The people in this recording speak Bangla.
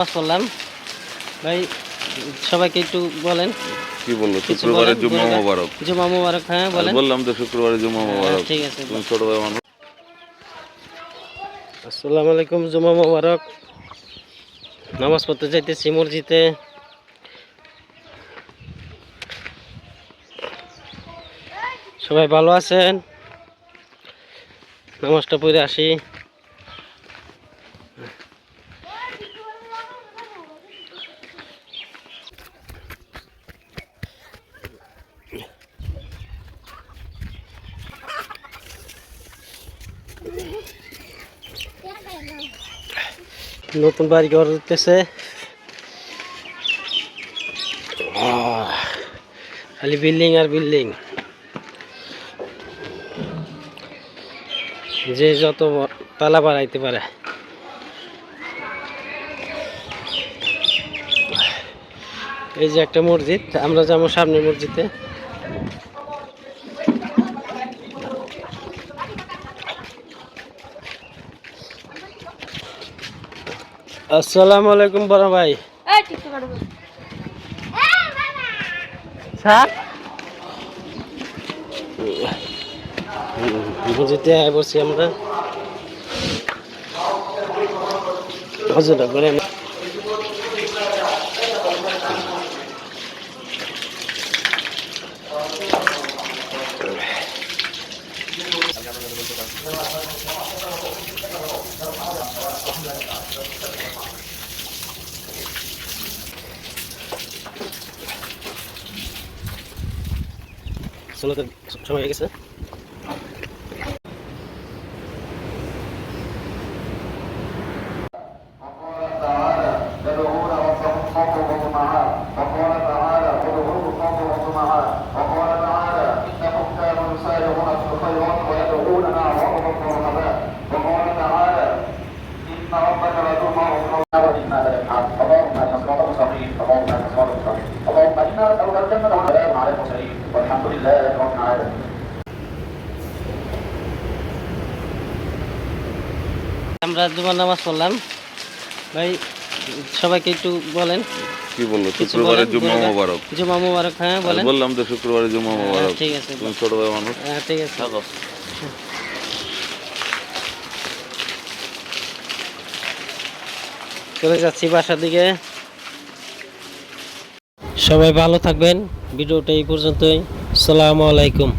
বললাম ভাই, সবাইকে একটু বলেন কি বললো? শুক্রবারের জুম্মা মোবারক। জুম্মা মোবারক। হ্যাঁ বলেন। বললাম তো শুক্রবারের জুম্মা মোবারক। ঠিক আছে। তুমি ছোট ভাই মানুষ। আসসালামু আলাইকুম, জুম্মা মোবারক। নামাজ পড়তে যাইতেছি মসজিদে। সবাই ভালো আছেন? নামাজটা পড়ে আসি। নতুন বাড়ি ঘর উঠতেছে, খালি বিল্ডিং আর বিল্ডিং। যে যত তালা বাড়াইতে পারে। এই যে একটা মসজিদ, আমরা যাবো সামনে মসজিদে। আসসালামু আলাইকুম বড় ভাই। মসজিদে বসছি আমরা। হজরত করে চলো, সময় হয়ে গেছে। আমরা জুমার নামাজ পড়লাম ভাই, সবাইকে একটু বলেন। কি বললো? শুক্রবারের জুম্মা মোবারক। জুম্মা মোবারক। হ্যাঁ বলেন। বললাম তো শুক্রবারের জুম্মা মোবারক। ঠিক আছে। তুমি ছোট ভাই মানুষ। ঠিক আছে। চলে যাচ্ছি বাসার দিকে। সবাই ভালো থাকবেন। ভিডিওটা এই পর্যন্তই। আসসালামু আলাইকুম।